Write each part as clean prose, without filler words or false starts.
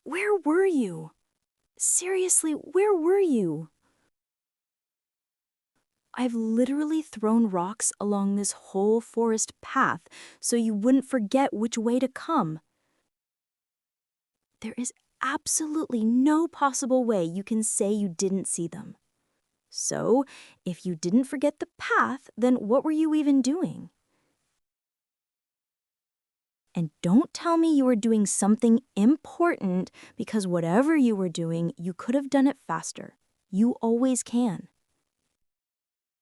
Where were you? Seriously, where were you? I've literally thrown rocks along this whole forest path so you wouldn't forget which way to come. There is absolutely no possible way you can say you didn't see them. So, if you didn't forget the path, then what were you even doing? And don't tell me you were doing something important because whatever you were doing, you could have done it faster. You always can.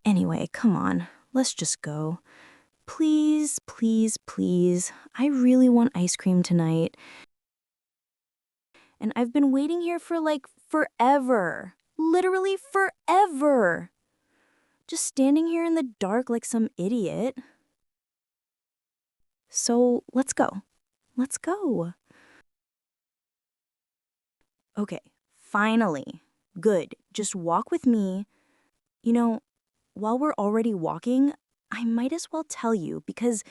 Anyway, come on, let's just go. Please, please, please. I really want ice cream tonight. And I've been waiting here for like forever. Literally forever. Just standing here in the dark like some idiot. So let's go. Let's go. Okay, finally. Good. Just walk with me. You know, while we're already walking, I might as well tell you because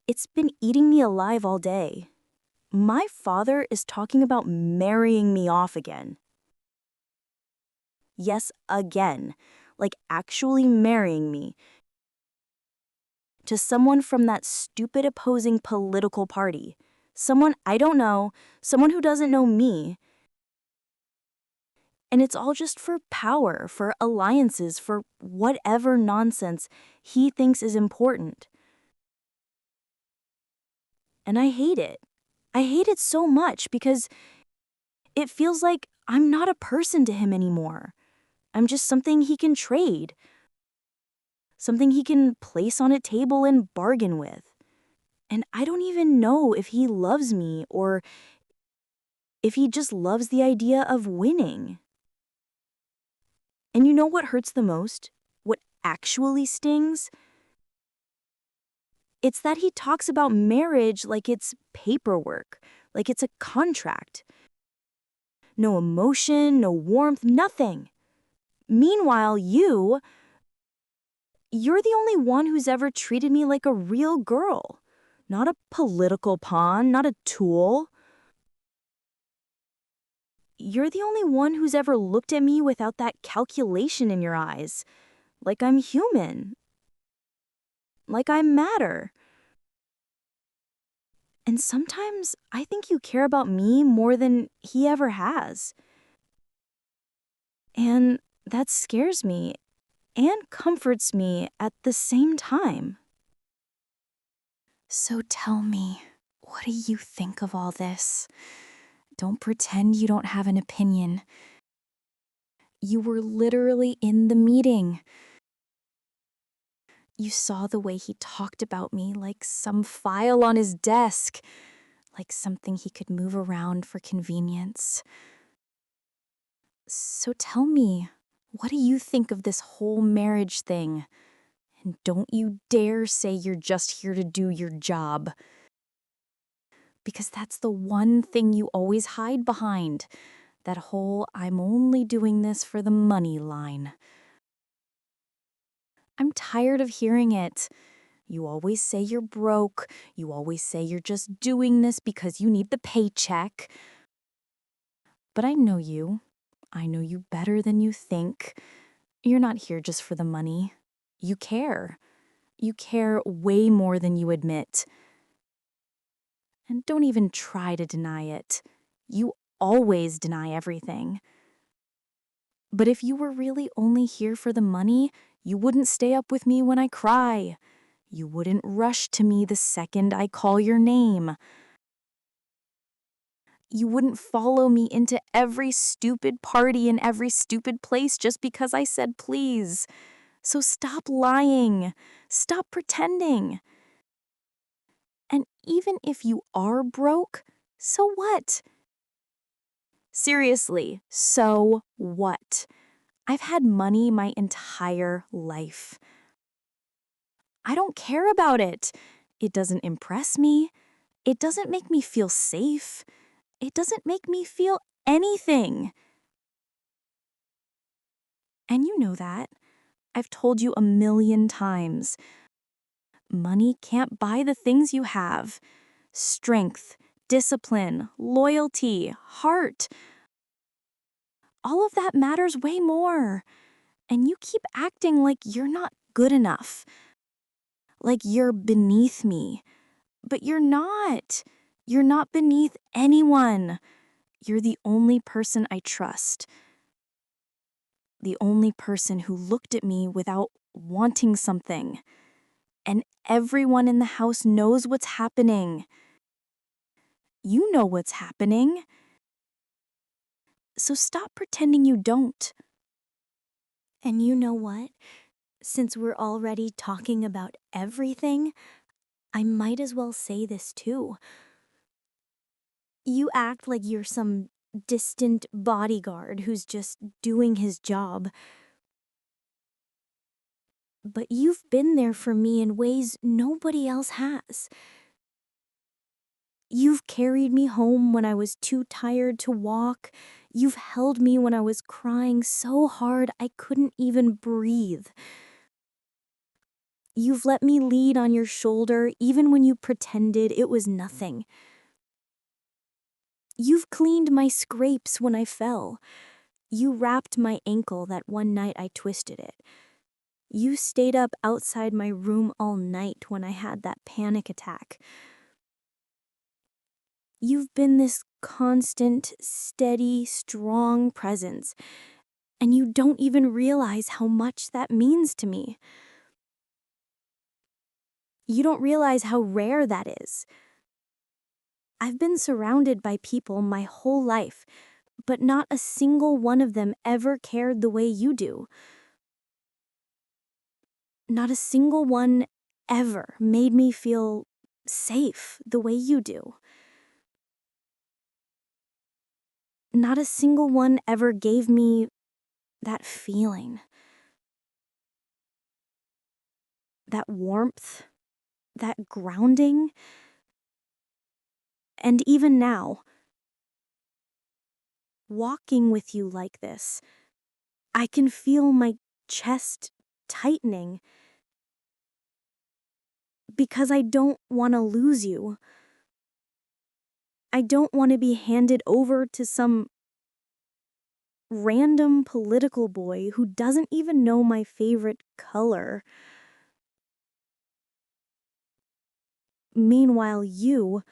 it's been eating me alive all day. My father is talking about marrying me off again. Yes, again. Like actually marrying me. To someone from that stupid opposing political party. Someone I don't know, someone who doesn't know me. And it's all just for power, for alliances, for whatever nonsense he thinks is important. And I hate it. I hate it so much because it feels like I'm not a person to him anymore. I'm just something he can trade. Something he can place on a table and bargain with. And I don't even know if he loves me or if he just loves the idea of winning. And you know what hurts the most? What actually stings? It's that he talks about marriage like it's paperwork, like it's a contract. No emotion, no warmth, nothing. Meanwhile, you're the only one who's ever treated me like a real girl. Not a political pawn, not a tool. You're the only one who's ever looked at me without that calculation in your eyes. Like I'm human. Like I matter. And sometimes I think you care about me more than he ever has. And that scares me and comforts me at the same time. So tell me, what do you think of all this? Don't pretend you don't have an opinion. You were literally in the meeting. You saw the way he talked about me like some file on his desk, like something he could move around for convenience. So tell me, what do you think of this whole marriage thing? And don't you dare say you're just here to do your job. Because that's the one thing you always hide behind. That whole I'm only doing this for the money line. I'm tired of hearing it. You always say you're broke. You always say you're just doing this because you need the paycheck. But I know you. I know you better than you think. You're not here just for the money. You care. You care way more than you admit. And don't even try to deny it. You always deny everything. But if you were really only here for the money, you wouldn't stay up with me when I cry. You wouldn't rush to me the second I call your name. You wouldn't follow me into every stupid party in every stupid place just because I said please. So stop lying. Stop pretending. And even if you are broke, so what? Seriously, so what? I've had money my entire life. I don't care about it. It doesn't impress me. It doesn't make me feel safe. It doesn't make me feel anything. And you know that. I've told you a million times. Money can't buy the things you have. Strength, discipline, loyalty, heart. All of that matters way more. And you keep acting like you're not good enough, like you're beneath me. But you're not. You're not beneath anyone. You're the only person I trust. The only person who looked at me without wanting something. And everyone in the house knows what's happening. You know what's happening. So stop pretending you don't. And you know what? Since we're already talking about everything, I might as well say this too. You act like you're some distant bodyguard who's just doing his job. But you've been there for me in ways nobody else has. You've carried me home when I was too tired to walk. You've held me when I was crying so hard I couldn't even breathe. You've let me lean on your shoulder even when you pretended it was nothing. You've cleaned my scrapes when I fell. You wrapped my ankle that one night I twisted it. You stayed up outside my room all night when I had that panic attack. You've been this constant, steady, strong presence, and you don't even realize how much that means to me. You don't realize how rare that is. I've been surrounded by people my whole life, but not a single one of them ever cared the way you do. Not a single one ever made me feel safe the way you do. Not a single one ever gave me that feeling, that warmth, that grounding. And even now, walking with you like this, I can feel my chest tightening because I don't want to lose you. I don't want to be handed over to some random political boy who doesn't even know my favorite color. Meanwhile, you've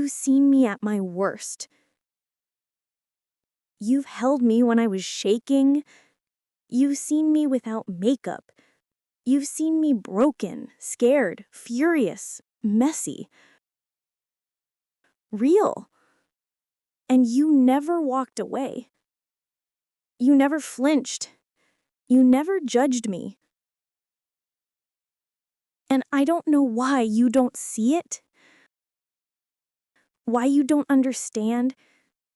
seen me at my worst. You've held me when I was shaking. You've seen me without makeup. You've seen me broken, scared, furious, messy. Real. And you never walked away. You never flinched. You never judged me. And I don't know why you don't see it. Why you don't understand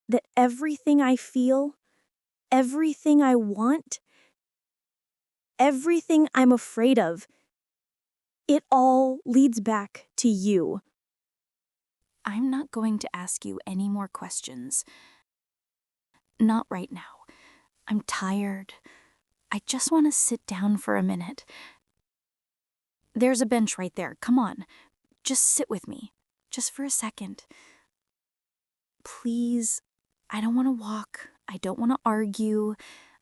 that everything I feel, everything I want, everything I'm afraid of, it all leads back to you. I'm not going to ask you any more questions. Not right now. I'm tired. I just want to sit down for a minute. There's a bench right there. Come on. Just sit with me. Just for a second. Please. I don't want to walk. I don't want to argue.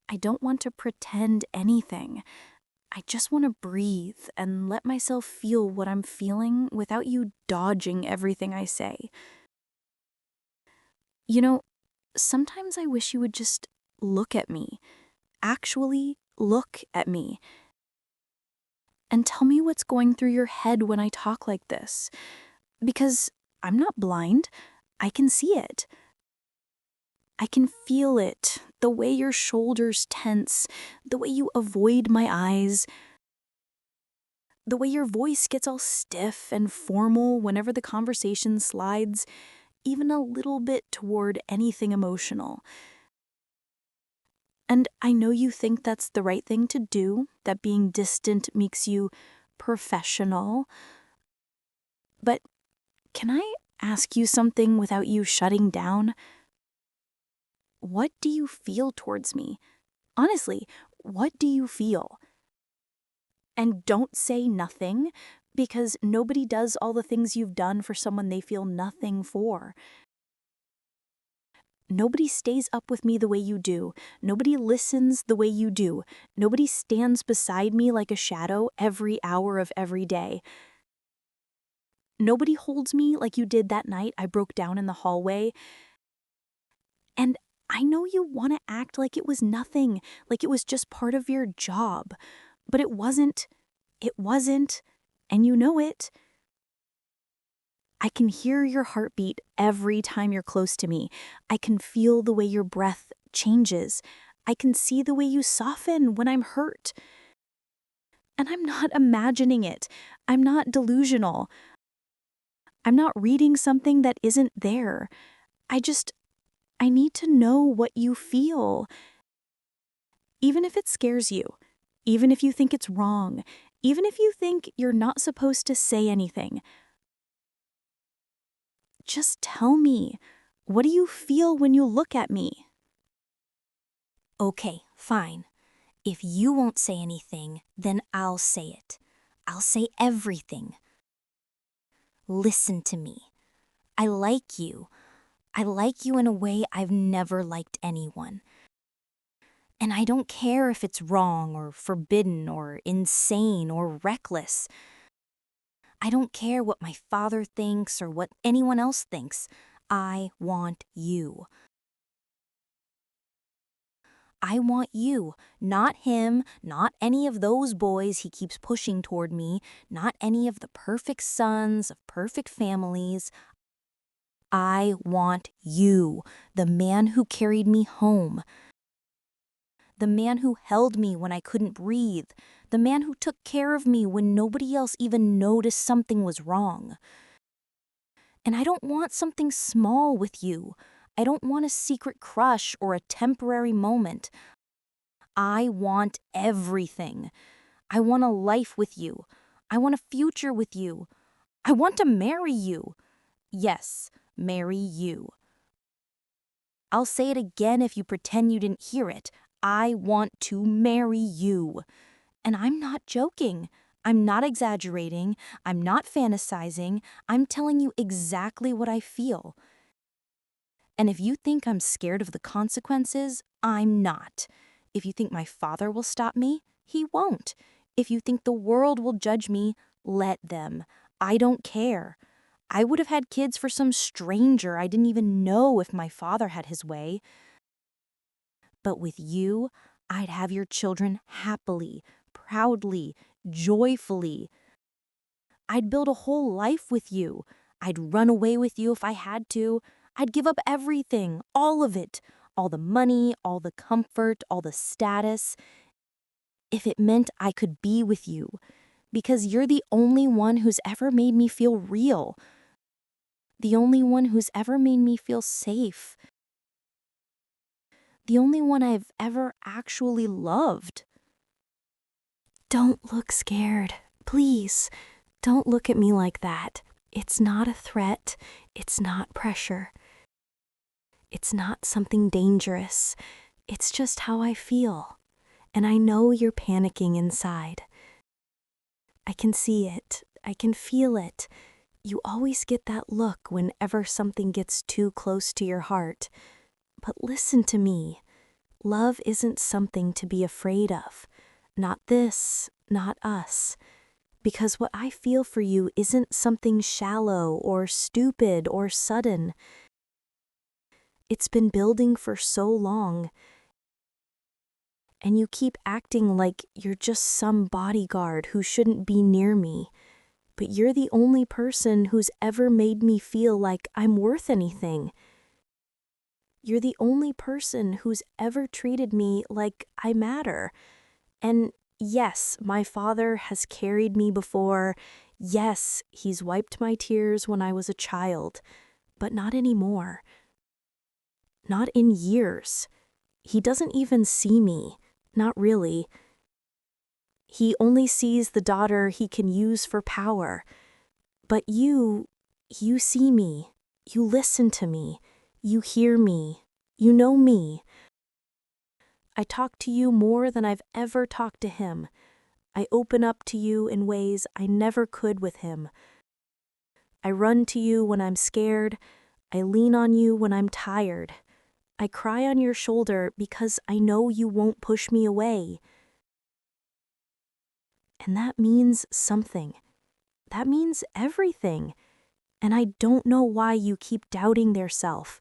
I don't want to pretend anything. I just want to breathe and let myself feel what I'm feeling without you dodging everything I say. You know, sometimes I wish you would just look at me. Actually look at me. And tell me what's going through your head when I talk like this. Because I'm not blind. I can see it. I can feel it. The way your shoulders tense, the way you avoid my eyes, the way your voice gets all stiff and formal whenever the conversation slides, even a little bit toward anything emotional. And I know you think that's the right thing to do, that being distant makes you professional. But can I ask you something without you shutting down? What do you feel towards me? Honestly, what do you feel? And don't say nothing, Because nobody does all the things you've done for someone they feel nothing for. Nobody stays up with me the way you do. Nobody listens the way you do. Nobody stands beside me like a shadow every hour of every day. Nobody holds me like you did that night I broke down in the hallway. And I know you want to act like it was nothing, like it was just part of your job. But it wasn't. It wasn't. And you know it. I can hear your heartbeat every time you're close to me. I can feel the way your breath changes. I can see the way you soften when I'm hurt. And I'm not imagining it. I'm not delusional. I'm not reading something that isn't there. I need to know what you feel. Even if it scares you, even if you think it's wrong, even if you think you're not supposed to say anything. Just tell me, what do you feel when you look at me? Okay, fine. If you won't say anything, then I'll say it. I'll say everything. Listen to me. I like you. I like you in a way I've never liked anyone. And I don't care if it's wrong or forbidden or insane or reckless. I don't care what my father thinks or what anyone else thinks. I want you. I want you, not him, not any of those boys he keeps pushing toward me, not any of the perfect sons of perfect families. I want you, the man who carried me home, the man who held me when I couldn't breathe, the man who took care of me when nobody else even noticed something was wrong. And I don't want something small with you. I don't want a secret crush or a temporary moment. I want everything. I want a life with you. I want a future with you. I want to marry you. Yes, marry you. I'll say it again if you pretend you didn't hear it. I want to marry you. And I'm not joking. I'm not exaggerating. I'm not fantasizing. I'm telling you exactly what I feel. And if you think I'm scared of the consequences, I'm not. If you think my father will stop me, he won't. If you think the world will judge me, let them. I don't care. I would have had kids for some stranger I didn't even know if my father had his way. But with you, I'd have your children happily, proudly, joyfully. I'd build a whole life with you. I'd run away with you if I had to. I'd give up everything, all of it, all the money, all the comfort, all the status, if it meant I could be with you, because you're the only one who's ever made me feel real, the only one who's ever made me feel safe, the only one I've ever actually loved. Don't look scared. Please, don't look at me like that. It's not a threat. It's not pressure. It's not something dangerous. It's just how I feel. And I know you're panicking inside. I can see it. I can feel it. You always get that look whenever something gets too close to your heart. But listen to me. Love isn't something to be afraid of. Not this, not us. Because what I feel for you isn't something shallow or stupid or sudden. It's been building for so long. And you keep acting like you're just some bodyguard who shouldn't be near me. But you're the only person who's ever made me feel like I'm worth anything. You're the only person who's ever treated me like I matter. And yes, my father has carried me before. Yes, he's wiped my tears when I was a child. But not anymore. Not in years. He doesn't even see me. Not really. He only sees the daughter he can use for power. But you see me. You listen to me. You hear me. You know me. I talk to you more than I've ever talked to him. I open up to you in ways I never could with him. I run to you when I'm scared. I lean on you when I'm tired. I cry on your shoulder because I know you won't push me away. And that means something. That means everything. And I don't know why you keep doubting yourself.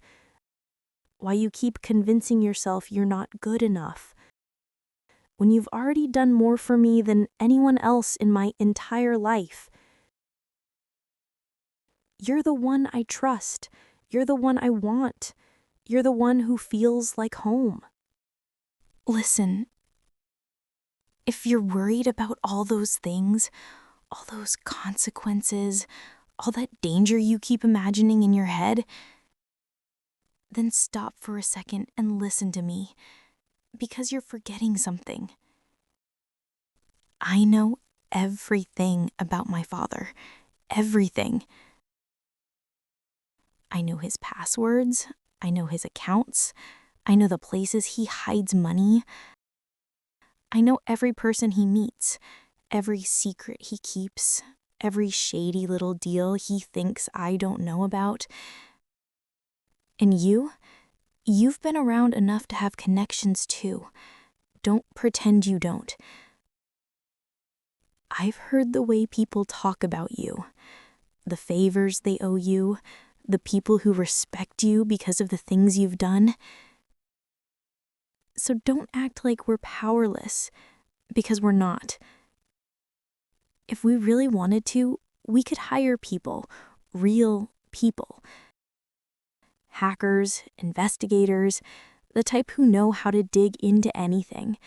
Why you keep convincing yourself you're not good enough. When you've already done more for me than anyone else in my entire life. You're the one I trust. You're the one I want. You're the one who feels like home. Listen, if you're worried about all those things, all those consequences, all that danger you keep imagining in your head, then stop for a second and listen to me, because you're forgetting something. I know everything about my father. Everything. I know his passwords. I know his accounts. I know the places he hides money. I know every person he meets, every secret he keeps, every shady little deal he thinks I don't know about. And you've been around enough to have connections too. Don't pretend you don't. I've heard the way people talk about you, the favors they owe you, the people who respect you because of the things you've done. So don't act like we're powerless, because we're not. If we really wanted to, we could hire people, real people. Hackers, investigators, the type who know how to dig into anything.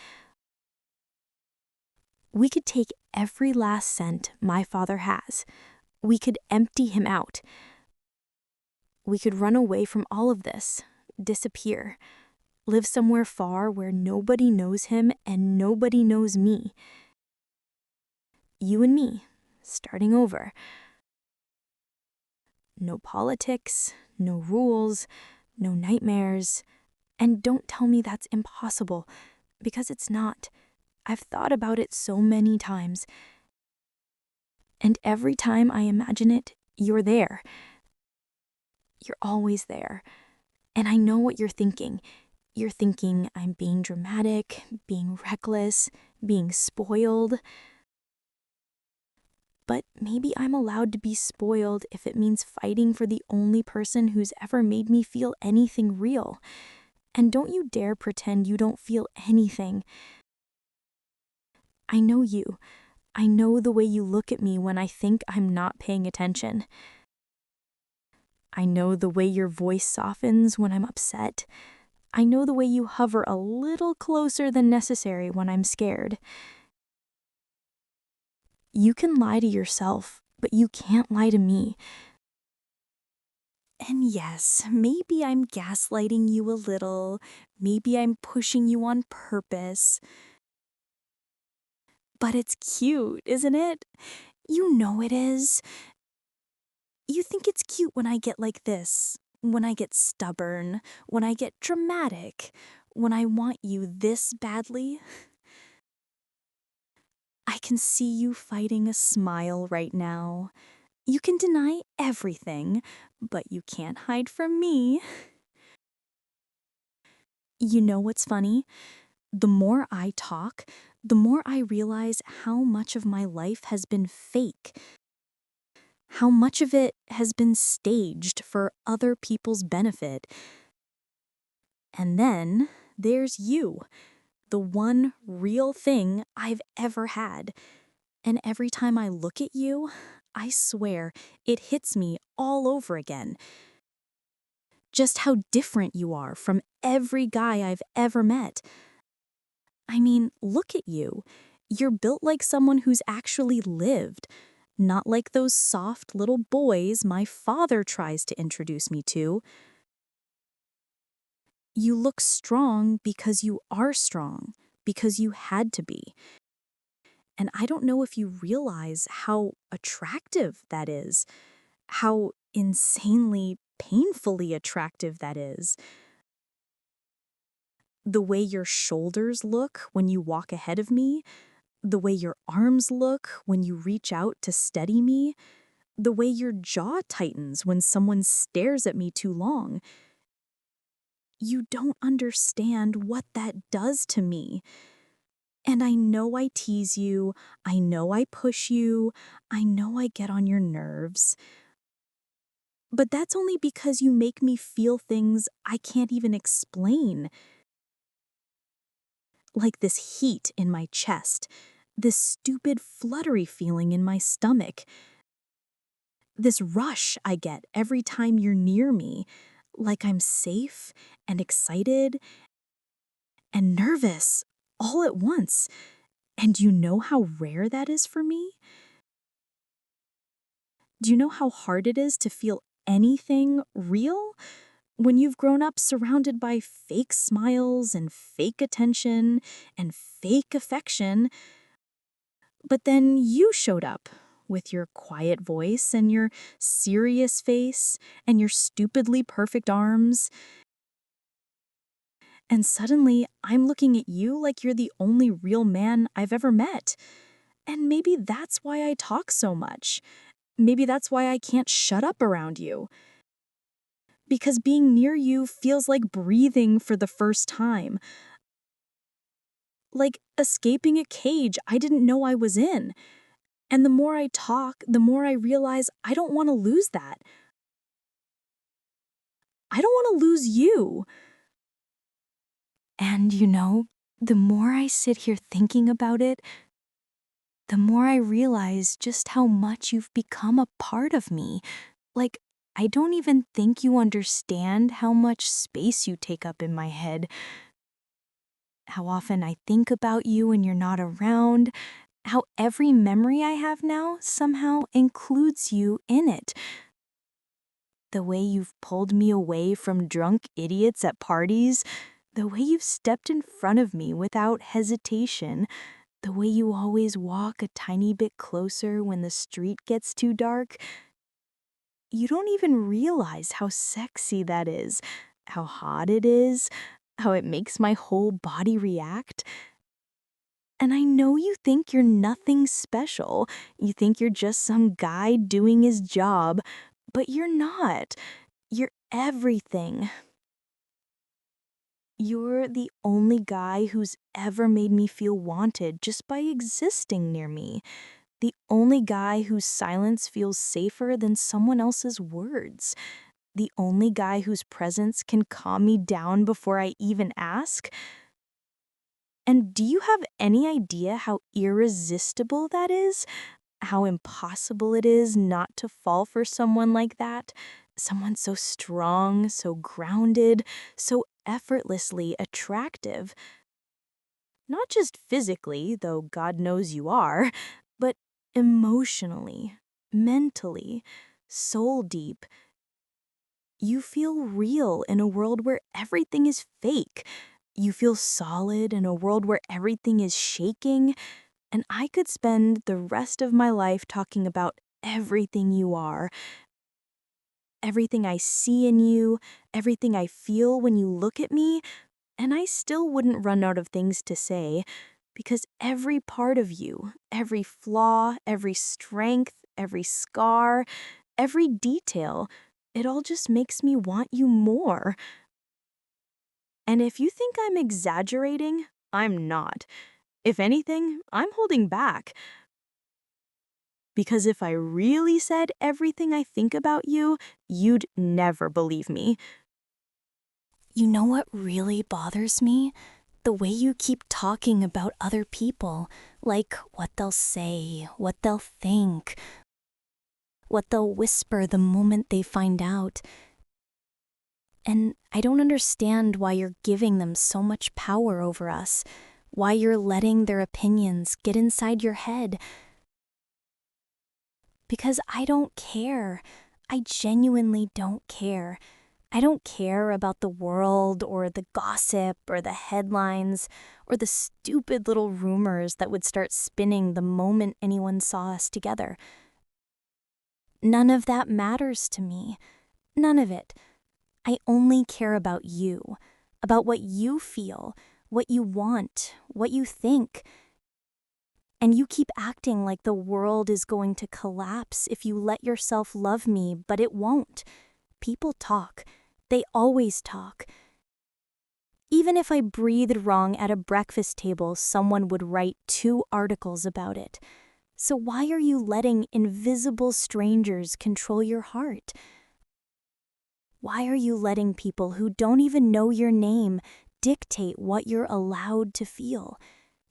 We could take every last cent my father has. We could empty him out. We could run away from all of this, disappear, live somewhere far where nobody knows him and nobody knows me. You and me, starting over. No politics, no rules, no nightmares. And don't tell me that's impossible, because it's not. I've thought about it so many times. And every time I imagine it, you're there. You're always there. And I know what you're thinking. You're thinking I'm being dramatic, being reckless, being spoiled. But maybe I'm allowed to be spoiled if it means fighting for the only person who's ever made me feel anything real. And don't you dare pretend you don't feel anything. I know you. I know the way you look at me when I think I'm not paying attention. I know the way your voice softens when I'm upset. I know the way you hover a little closer than necessary when I'm scared. You can lie to yourself, but you can't lie to me. And yes, maybe I'm gaslighting you a little. Maybe I'm pushing you on purpose. But it's cute, isn't it? You know it is. You think it's cute when I get like this, when I get stubborn, when I get dramatic, when I want you this badly. I can see you fighting a smile right now. You can deny everything, but you can't hide from me. You know what's funny? The more I talk, the more I realize how much of my life has been fake. How much of it has been staged for other people's benefit. And then there's you, the one real thing I've ever had. And every time I look at you, I swear it hits me all over again. Just how different you are from every guy I've ever met. I mean, look at you. You're built like someone who's actually lived, not like those soft little boys my father tries to introduce me to. You look strong because you are strong, because you had to be. And I don't know if you realize how attractive that is, how insanely, painfully attractive that is. The way your shoulders look when you walk ahead of me, the way your arms look when you reach out to steady me, the way your jaw tightens when someone stares at me too long. You don't understand what that does to me. And I know I tease you, I know I push you, I know I get on your nerves. But that's only because you make me feel things I can't even explain. Like this heat in my chest, this stupid fluttery feeling in my stomach, this rush I get every time you're near me, like I'm safe and excited and nervous all at once. And you know how rare that is for me? Do you know how hard it is to feel anything real when you've grown up surrounded by fake smiles and fake attention and fake affection? But then you showed up with your quiet voice and your serious face and your stupidly perfect arms. And suddenly I'm looking at you like you're the only real man I've ever met. And maybe that's why I talk so much. Maybe that's why I can't shut up around you. Because being near you feels like breathing for the first time. Like escaping a cage I didn't know I was in. And the more I talk, the more I realize I don't want to lose that. I don't want to lose you. And the more I sit here thinking about it, the more I realize just how much you've become a part of me. Like, I don't even think you understand how much space you take up in my head. How often I think about you when you're not around. How every memory I have now somehow includes you in it. The way you've pulled me away from drunk idiots at parties. The way you've stepped in front of me without hesitation. The way you always walk a tiny bit closer when the street gets too dark. You don't even realize how sexy that is, how hot it is, how it makes my whole body react. And I know you think you're nothing special. You think you're just some guy doing his job, but you're not. You're everything. You're the only guy who's ever made me feel wanted just by existing near me. The only guy whose silence feels safer than someone else's words. The only guy whose presence can calm me down before I even ask. And do you have any idea how irresistible that is? How impossible it is not to fall for someone like that? Someone so strong, so grounded, so effortlessly attractive. Not just physically, though God knows you are, but emotionally, mentally, soul deep. You feel real in a world where everything is fake. You feel solid in a world where everything is shaking. And I could spend the rest of my life talking about everything you are. Everything I see in you, everything I feel when you look at me, and I still wouldn't run out of things to say, because every part of you, every flaw, every strength, every scar, every detail, it all just makes me want you more. And if you think I'm exaggerating, I'm not. If anything, I'm holding back. Because if I really said everything I think about you, you'd never believe me. You know what really bothers me? The way you keep talking about other people, like what they'll say, what they'll think, what they'll whisper the moment they find out. And I don't understand why you're giving them so much power over us, why you're letting their opinions get inside your head. Because I don't care. I genuinely don't care. I don't care about the world or the gossip or the headlines or the stupid little rumors that would start spinning the moment anyone saw us together. None of that matters to me. None of it. I only care about you, about what you feel, what you want, what you think. And you keep acting like the world is going to collapse if you let yourself love me, but it won't. People talk. They always talk. Even if I breathed wrong at a breakfast table, someone would write 2 articles about it. So why are you letting invisible strangers control your heart? Why are you letting people who don't even know your name dictate what you're allowed to feel?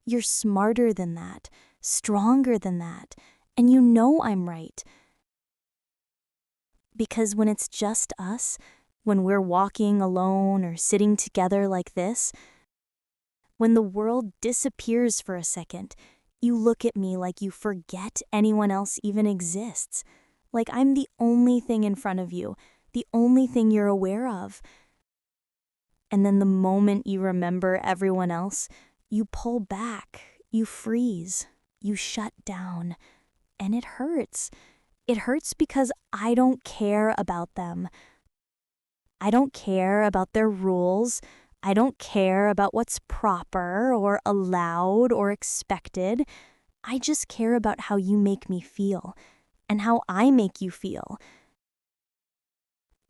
You're smarter than that, stronger than that, and you know I'm right. Because when it's just us, when we're walking alone or sitting together like this, when the world disappears for a second, you look at me like you forget anyone else even exists. Like I'm the only thing in front of you, the only thing you're aware of. And then the moment you remember everyone else, you pull back, you freeze, you shut down. And it hurts. It hurts because I don't care about them. I don't care about their rules. I don't care about what's proper or allowed or expected. I just care about how you make me feel and how I make you feel.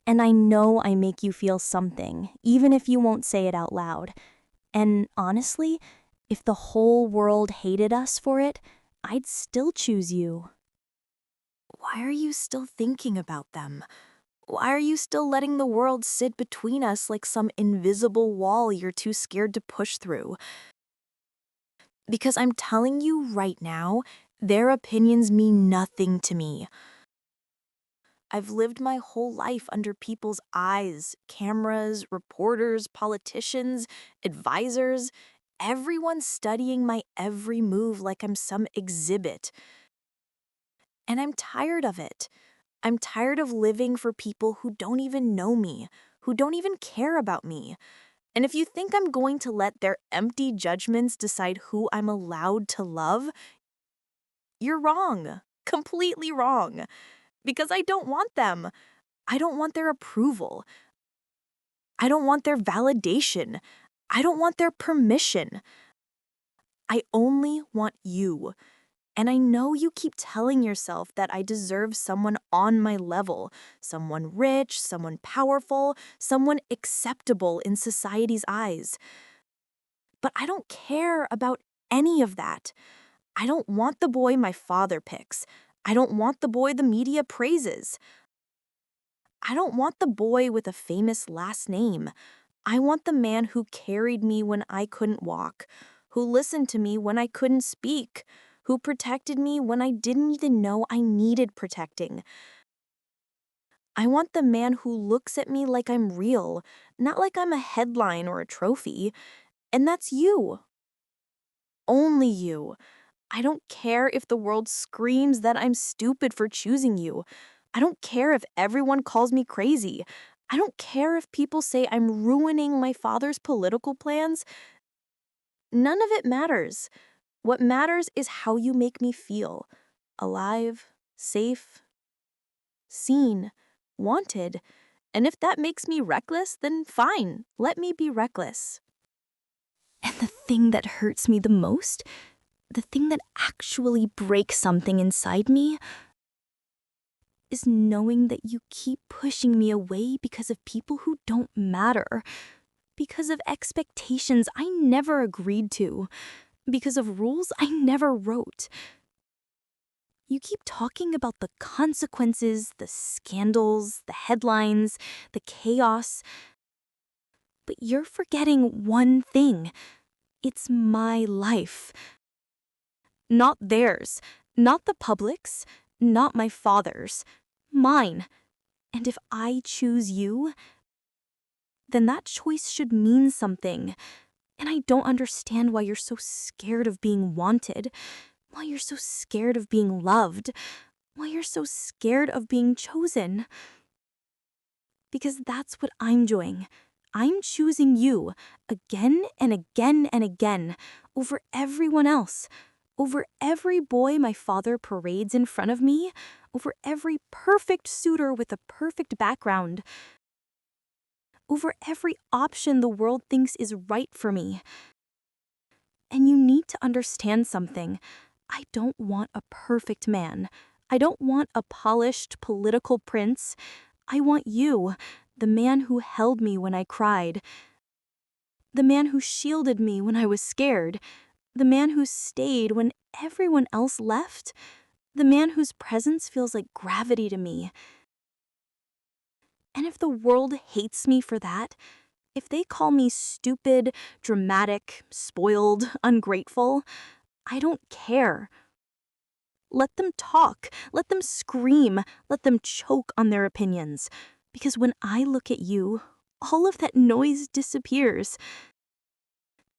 And I know I make you feel something, even if you won't say it out loud. And honestly, if the whole world hated us for it, I'd still choose you. Why are you still thinking about them? Why are you still letting the world sit between us like some invisible wall you're too scared to push through? Because I'm telling you right now, their opinions mean nothing to me. I've lived my whole life under people's eyes, cameras, reporters, politicians, advisors, everyone studying my every move like I'm some exhibit. And I'm tired of it. I'm tired of living for people who don't even know me, who don't even care about me. And if you think I'm going to let their empty judgments decide who I'm allowed to love, you're wrong. Completely wrong. Because I don't want them. I don't want their approval. I don't want their validation. I don't want their permission. I only want you. And I know you keep telling yourself that I deserve someone on my level, someone rich, someone powerful, someone acceptable in society's eyes. But I don't care about any of that. I don't want the boy my father picks. I don't want the boy the media praises. I don't want the boy with a famous last name. I want the man who carried me when I couldn't walk, who listened to me when I couldn't speak, who protected me when I didn't even know I needed protecting. I want the man who looks at me like I'm real, not like I'm a headline or a trophy. And that's you. Only you. I don't care if the world screams that I'm stupid for choosing you. I don't care if everyone calls me crazy. I don't care if people say I'm ruining my father's political plans. None of it matters. What matters is how you make me feel. Alive, safe, seen, wanted. And if that makes me reckless, then fine, let me be reckless. And the thing that hurts me the most, the thing that actually breaks something inside me, is knowing that you keep pushing me away because of people who don't matter, because of expectations I never agreed to, because of rules I never wrote. You keep talking about the consequences, the scandals, the headlines, the chaos, but you're forgetting one thing. It's my life. Not theirs, not the public's, not my father's, mine. And if I choose you, then that choice should mean something. And I don't understand why you're so scared of being wanted, why you're so scared of being loved, why you're so scared of being chosen. Because that's what I'm doing. I'm choosing you again and again and again over everyone else, over every boy my father parades in front of me, over every perfect suitor with a perfect background, over every option the world thinks is right for me. And you need to understand something. I don't want a perfect man. I don't want a polished political prince. I want you, the man who held me when I cried, the man who shielded me when I was scared, the man who stayed when everyone else left, the man whose presence feels like gravity to me. And if the world hates me for that, if they call me stupid, dramatic, spoiled, ungrateful, I don't care. Let them talk, let them scream, let them choke on their opinions. Because when I look at you, all of that noise disappears.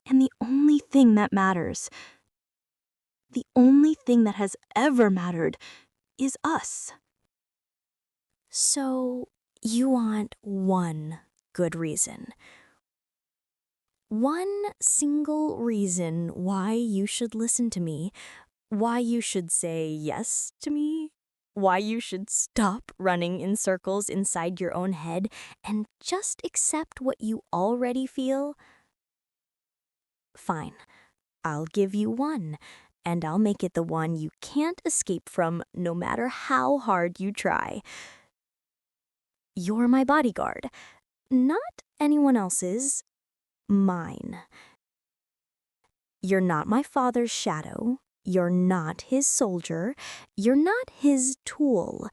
And the only thing that matters, the only thing that has ever mattered, is us. So, you want one good reason. One single reason why you should listen to me, why you should say yes to me, why you should stop running in circles inside your own head and just accept what you already feel. Fine, I'll give you one, and I'll make it the one you can't escape from no matter how hard you try. You're my bodyguard, not anyone else's, mine. You're not my father's shadow. You're not his soldier. You're not his tool.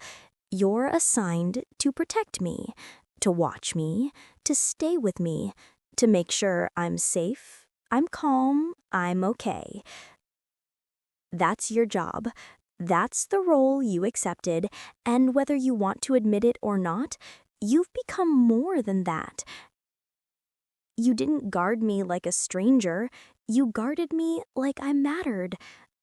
You're assigned to protect me, to watch me, to stay with me, to make sure I'm safe, I'm calm, I'm okay. That's your job. That's the role you accepted, and whether you want to admit it or not, you've become more than that. You didn't guard me like a stranger. You guarded me like I mattered,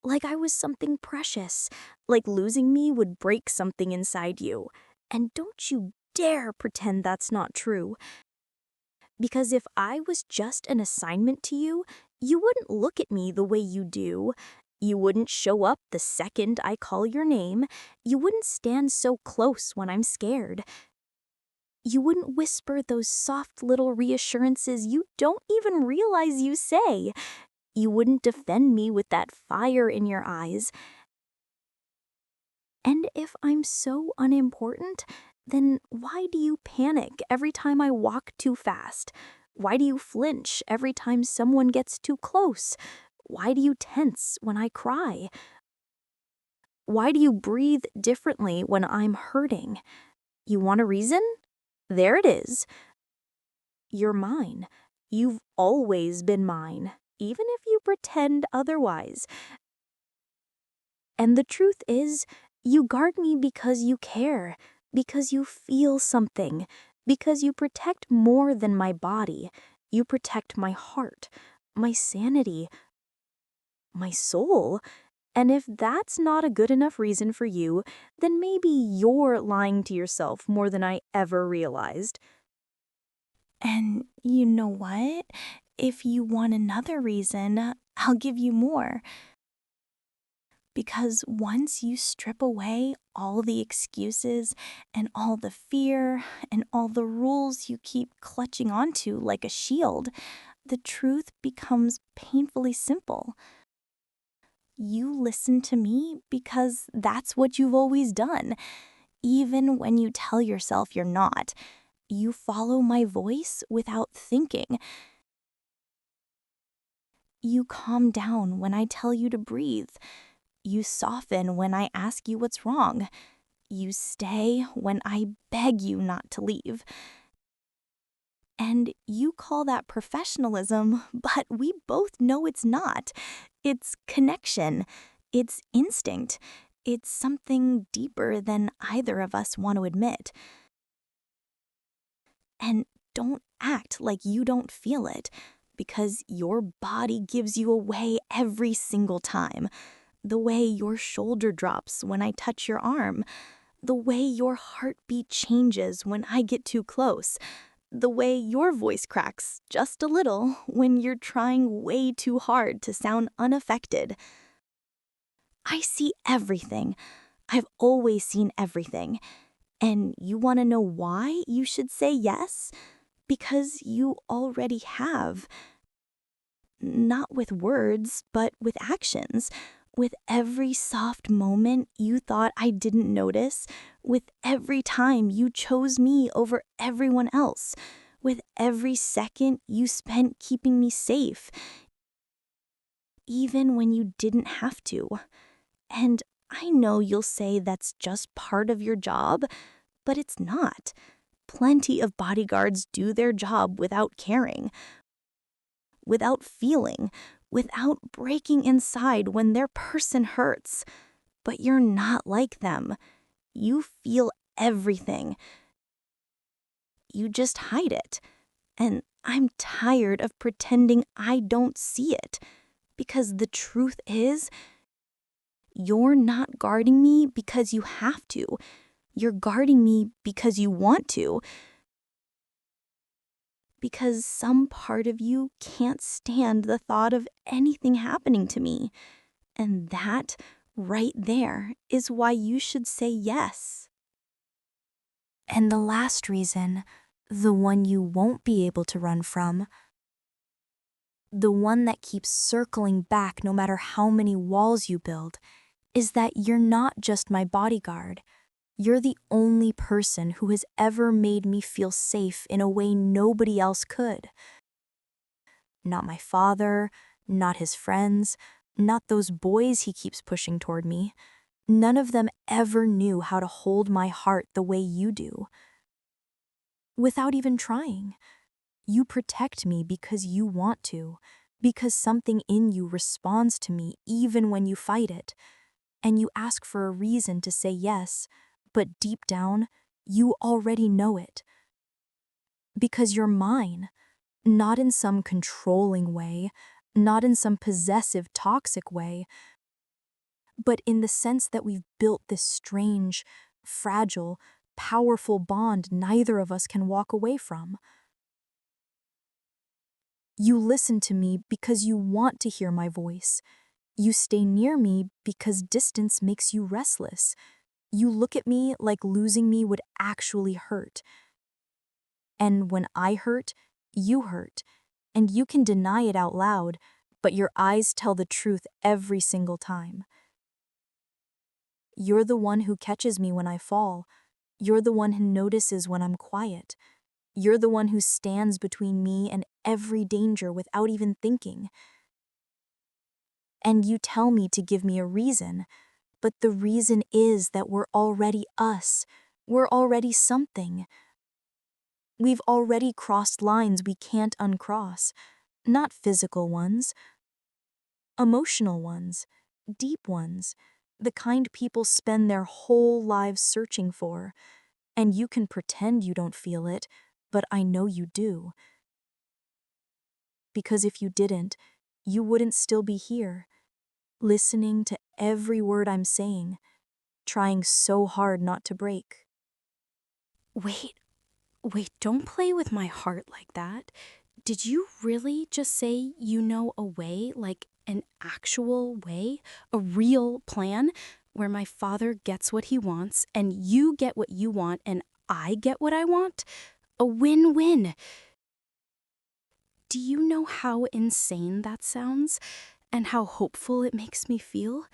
like I was something precious, like losing me would break something inside you. And don't you dare pretend that's not true. Because if I was just an assignment to you, you wouldn't look at me the way you do. You wouldn't show up the second I call your name. You wouldn't stand so close when I'm scared. You wouldn't whisper those soft little reassurances you don't even realize you say. You wouldn't defend me with that fire in your eyes. And if I'm so unimportant, then why do you panic every time I walk too fast? Why do you flinch every time someone gets too close? Why do you tense when I cry? Why do you breathe differently when I'm hurting? You want a reason? There it is. You're mine. You've always been mine, even if you pretend otherwise. And the truth is, you guard me because you care, because you feel something, because you protect more than my body. You protect my heart, my sanity, my soul. And if that's not a good enough reason for you, then maybe you're lying to yourself more than I ever realized. And you know what? If you want another reason, I'll give you more. Because once you strip away all the excuses and all the fear and all the rules you keep clutching onto like a shield, the truth becomes painfully simple. You listen to me because that's what you've always done, even when you tell yourself you're not. You follow my voice without thinking. You calm down when I tell you to breathe. You soften when I ask you what's wrong. You stay when I beg you not to leave. And you call that professionalism, but we both know it's not. It's connection. It's instinct. It's something deeper than either of us want to admit. And don't act like you don't feel it, because your body gives you away every single time. The way your shoulder drops when I touch your arm, the way your heartbeat changes when I get too close, the way your voice cracks just a little when you're trying way too hard to sound unaffected. I see everything. I've always seen everything. And you want to know why you should say yes? Because you already have. Not with words, but with actions. With every soft moment you thought I didn't notice, with every time you chose me over everyone else, with every second you spent keeping me safe, even when you didn't have to. And I know you'll say that's just part of your job, but it's not. Plenty of bodyguards do their job without caring, without feeling, without breaking inside when their person hurts. But you're not like them. You feel everything. You just hide it. And I'm tired of pretending I don't see it. Because the truth is, you're not guarding me because you have to. You're guarding me because you want to. Because some part of you can't stand the thought of anything happening to me. And that, right there, is why you should say yes. And the last reason, the one you won't be able to run from, the one that keeps circling back no matter how many walls you build, is that you're not just my bodyguard. You're the only person who has ever made me feel safe in a way nobody else could. Not my father, not his friends, not those boys he keeps pushing toward me. None of them ever knew how to hold my heart the way you do. Without even trying. You protect me because you want to, because something in you responds to me even when you fight it. And you ask for a reason to say yes, but deep down, you already know it. Because you're mine, not in some controlling way, not in some possessive, toxic way, but in the sense that we've built this strange, fragile, powerful bond neither of us can walk away from. You listen to me because you want to hear my voice. You stay near me because distance makes you restless. You look at me like losing me would actually hurt. And when I hurt, you hurt. And you can deny it out loud, but your eyes tell the truth every single time. You're the one who catches me when I fall. You're the one who notices when I'm quiet. You're the one who stands between me and every danger without even thinking. And you tell me to give me a reason, but the reason is that we're already us. We're already something. We've already crossed lines we can't uncross. Not physical ones, emotional ones, deep ones, the kind people spend their whole lives searching for. And you can pretend you don't feel it, but I know you do. Because if you didn't, you wouldn't still be here, listening to every word I'm saying, trying so hard not to break. Wait, don't play with my heart like that. Did you really just say you know a way, like an actual way, a real plan, where my father gets what he wants and you get what you want and I get what I want? A win-win. Do you know how insane that sounds and how hopeful it makes me feel?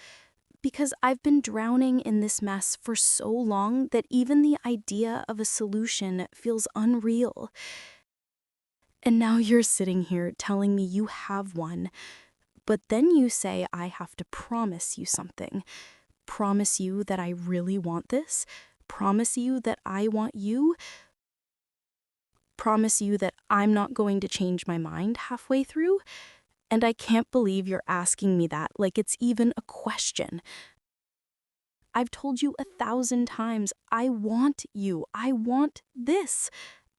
Because I've been drowning in this mess for so long that even the idea of a solution feels unreal. And now you're sitting here telling me you have one, but then you say I have to promise you something. Promise you that I really want this? Promise you that I want you? Promise you that I'm not going to change my mind halfway through? And I can't believe you're asking me that like it's even a question. I've told you 1,000 times, I want you. I want this.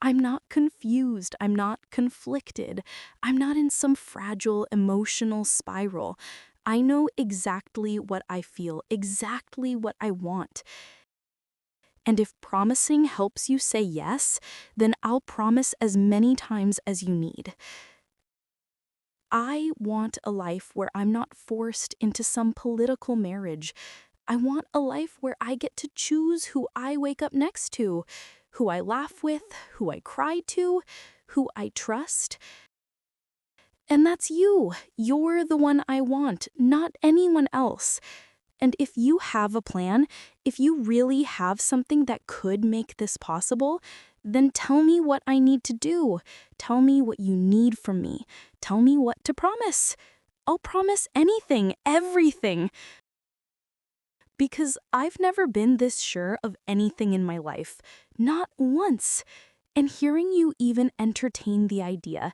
I'm not confused. I'm not conflicted. I'm not in some fragile emotional spiral. I know exactly what I feel, exactly what I want. And if promising helps you say yes, then I'll promise as many times as you need. I want a life where I'm not forced into some political marriage. I want a life where I get to choose who I wake up next to, who I laugh with, who I cry to, who I trust. And that's you. You're the one I want, not anyone else. And if you have a plan, if you really have something that could make this possible, then tell me what I need to do. Tell me what you need from me. Tell me what to promise. I'll promise anything, everything. Because I've never been this sure of anything in my life. Not once. And hearing you even entertain the idea,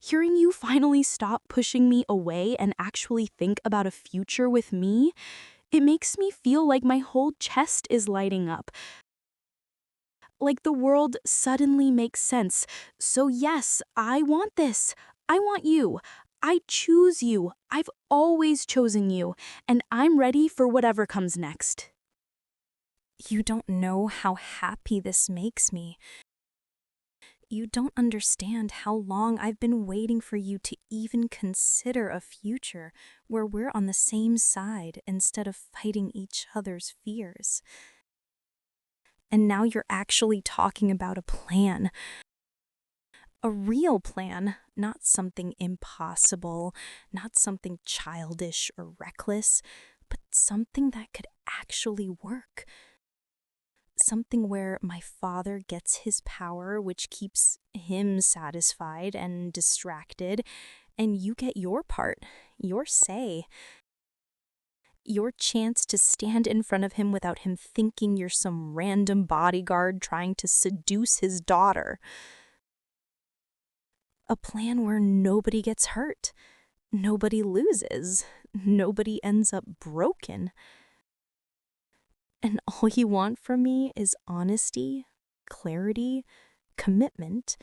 hearing you finally stop pushing me away and actually think about a future with me, it makes me feel like my whole chest is lighting up. Like the world suddenly makes sense. So yes, I want this. I want you. I choose you. I've always chosen you. And I'm ready for whatever comes next. You don't know how happy this makes me. You don't understand how long I've been waiting for you to even consider a future where we're on the same side instead of fighting each other's fears. And now you're actually talking about a plan. A real plan, not something impossible, not something childish or reckless, but something that could actually work. Something where my father gets his power, which keeps him satisfied and distracted, and you get your part, your say. Your chance to stand in front of him without him thinking you're some random bodyguard trying to seduce his daughter. A plan where nobody gets hurt, nobody loses, nobody ends up broken. And all you want from me is honesty, clarity, commitment.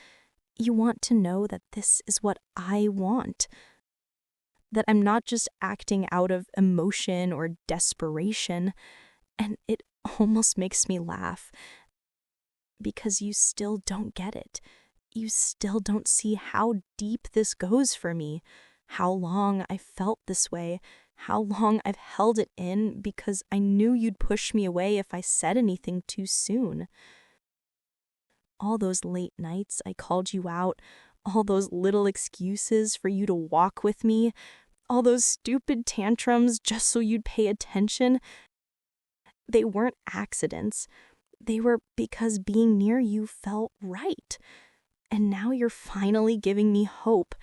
You want to know that this is what I want. That I'm not just acting out of emotion or desperation. And it almost makes me laugh because you still don't get it. You still don't see how deep this goes for me, how long I felt this way, how long I've held it in because I knew you'd push me away if I said anything too soon. All those late nights I called you out, all those little excuses for you to walk with me, all those stupid tantrums just so you'd pay attention, they weren't accidents. They were because being near you felt right. And now you're finally giving me hope,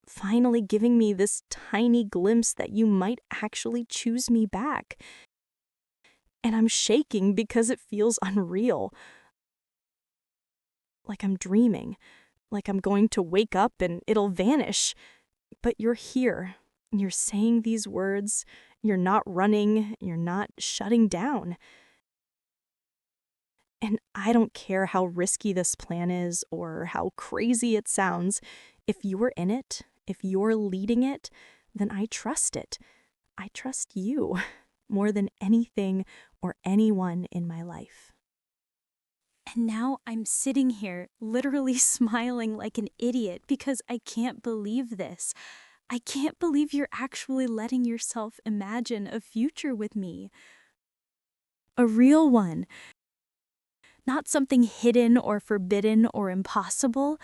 finally giving me this tiny glimpse that you might actually choose me back. And I'm shaking because it feels unreal. Like I'm dreaming, like I'm going to wake up and it'll vanish. But you're here, you're saying these words, you're not running, you're not shutting down. And I don't care how risky this plan is or how crazy it sounds. If you're in it, if you're leading it, then I trust it. I trust you more than anything or anyone in my life. And now I'm sitting here, literally smiling like an idiot because I can't believe this. I can't believe you're actually letting yourself imagine a future with me. A real one. Not something hidden or forbidden or impossible.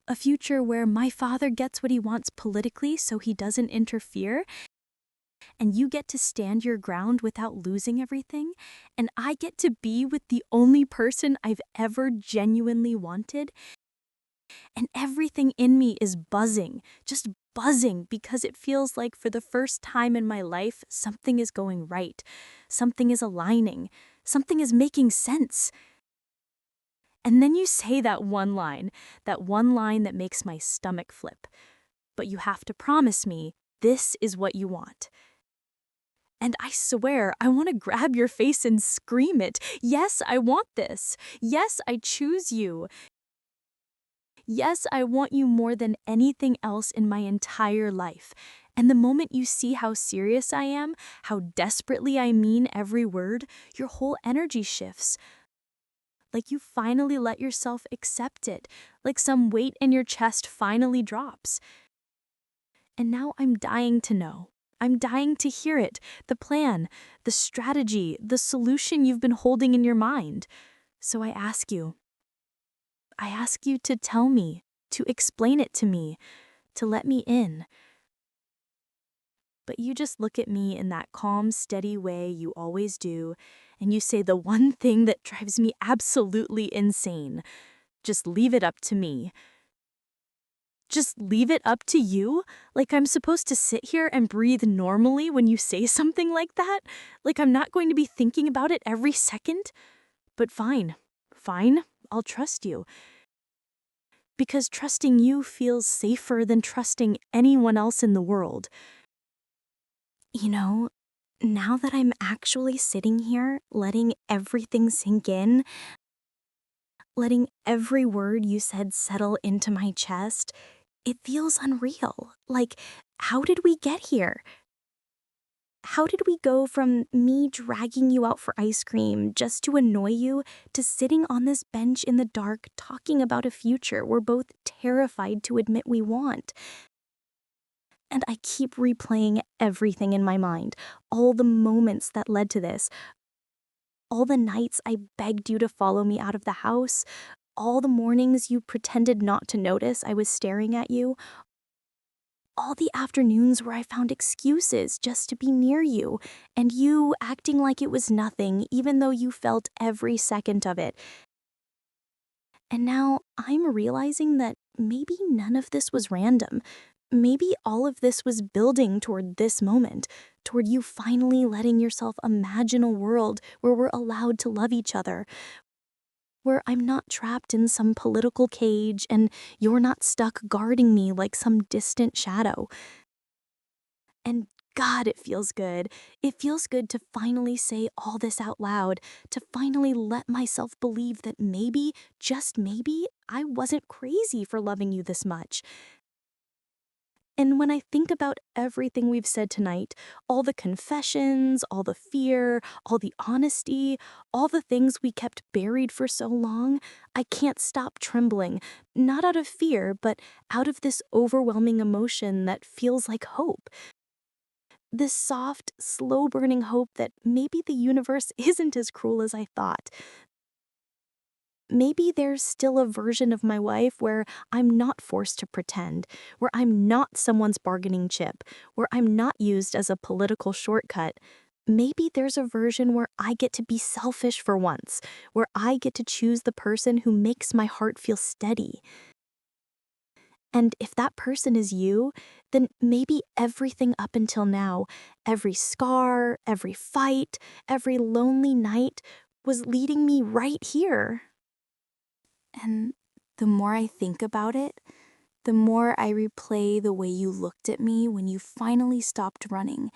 A future where my father gets what he wants politically so he doesn't interfere, and you get to stand your ground without losing everything, and I get to be with the only person I've ever genuinely wanted, and everything in me is buzzing, just buzzing, because it feels like for the first time in my life, something is going right, something is aligning, something is making sense. And then you say that one line that makes my stomach flip. But you have to promise me this is what you want. And I swear, I want to grab your face and scream it. Yes, I want this. Yes, I choose you. Yes, I want you more than anything else in my entire life. And the moment you see how serious I am, how desperately I mean every word, your whole energy shifts. Like you finally let yourself accept it, like some weight in your chest finally drops. And now I'm dying to know. I'm dying to hear it, the plan, the strategy, the solution you've been holding in your mind. So I ask you to tell me, to explain it to me, to let me in. But you just look at me in that calm, steady way you always do, and you say the one thing that drives me absolutely insane. Just leave it up to me. Just leave it up to you? Like I'm supposed to sit here and breathe normally when you say something like that? Like I'm not going to be thinking about it every second? But fine, I'll trust you. Because trusting you feels safer than trusting anyone else in the world. You know, now that I'm actually sitting here, letting everything sink in, letting every word you said settle into my chest, it feels unreal. Like, how did we get here? How did we go from me dragging you out for ice cream just to annoy you to sitting on this bench in the dark talking about a future we're both terrified to admit we want? And I keep replaying everything in my mind, all the moments that led to this, all the nights I begged you to follow me out of the house, all the mornings you pretended not to notice I was staring at you, all the afternoons where I found excuses just to be near you, and you acting like it was nothing, even though you felt every second of it. And now I'm realizing that maybe none of this was random. Maybe all of this was building toward this moment, toward you finally letting yourself imagine a world where we're allowed to love each other, where I'm not trapped in some political cage and you're not stuck guarding me like some distant shadow. And God, it feels good. It feels good to finally say all this out loud, to finally let myself believe that maybe, just maybe, I wasn't crazy for loving you this much. And when I think about everything we've said tonight, all the confessions, all the fear, all the honesty, all the things we kept buried for so long, I can't stop trembling, not out of fear, but out of this overwhelming emotion that feels like hope. This soft, slow-burning hope that maybe the universe isn't as cruel as I thought. Maybe there's still a version of my life where I'm not forced to pretend, where I'm not someone's bargaining chip, where I'm not used as a political shortcut. Maybe there's a version where I get to be selfish for once, where I get to choose the person who makes my heart feel steady. And if that person is you, then maybe everything up until now, every scar, every fight, every lonely night, was leading me right here. And the more I think about it, the more I replay the way you looked at me when you finally stopped running.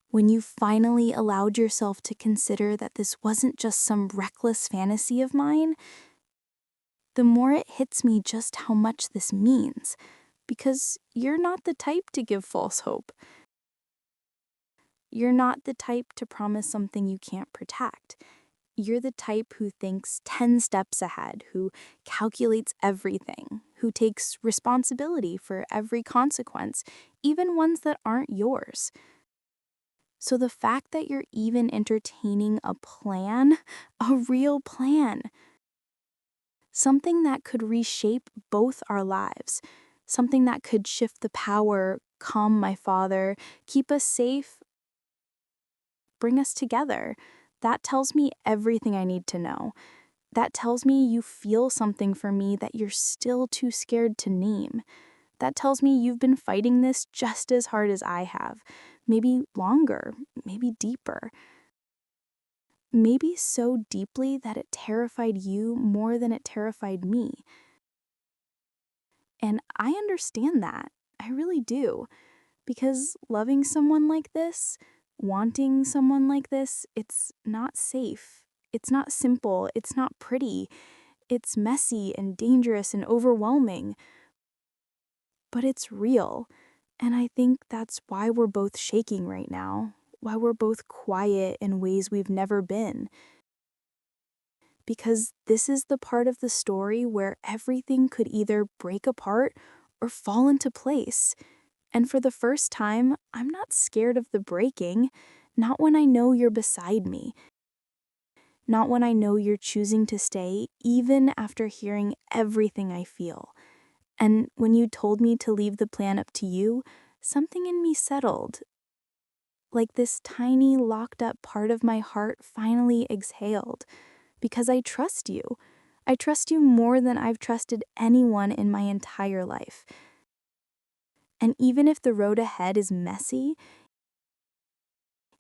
When you finally allowed yourself to consider that this wasn't just some reckless fantasy of mine, the more it hits me just how much this means. Because you're not the type to give false hope. You're not the type to promise something you can't protect. You're the type who thinks 10 steps ahead, who calculates everything, who takes responsibility for every consequence, even ones that aren't yours. So the fact that you're even entertaining a plan, a real plan, something that could reshape both our lives, something that could shift the power, calm my father, keep us safe, bring us together, that tells me everything I need to know. That tells me you feel something for me that you're still too scared to name. That tells me you've been fighting this just as hard as I have. Maybe longer, maybe deeper. Maybe so deeply that it terrified you more than it terrified me. And I understand that. I really do. Because loving someone like this, wanting someone like this, it's not safe. It's not simple. It's not pretty. It's messy and dangerous and overwhelming. But it's real. And I think that's why we're both shaking right now. Why we're both quiet in ways we've never been. Because this is the part of the story where everything could either break apart or fall into place. And for the first time, I'm not scared of the breaking, not when I know you're beside me, not when I know you're choosing to stay, even after hearing everything I feel. And when you told me to leave the plan up to you, something in me settled. Like this tiny locked up part of my heart finally exhaled. Because I trust you. I trust you more than I've trusted anyone in my entire life. And even if the road ahead is messy,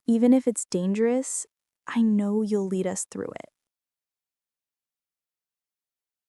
even if it's dangerous, I know you'll lead us through it.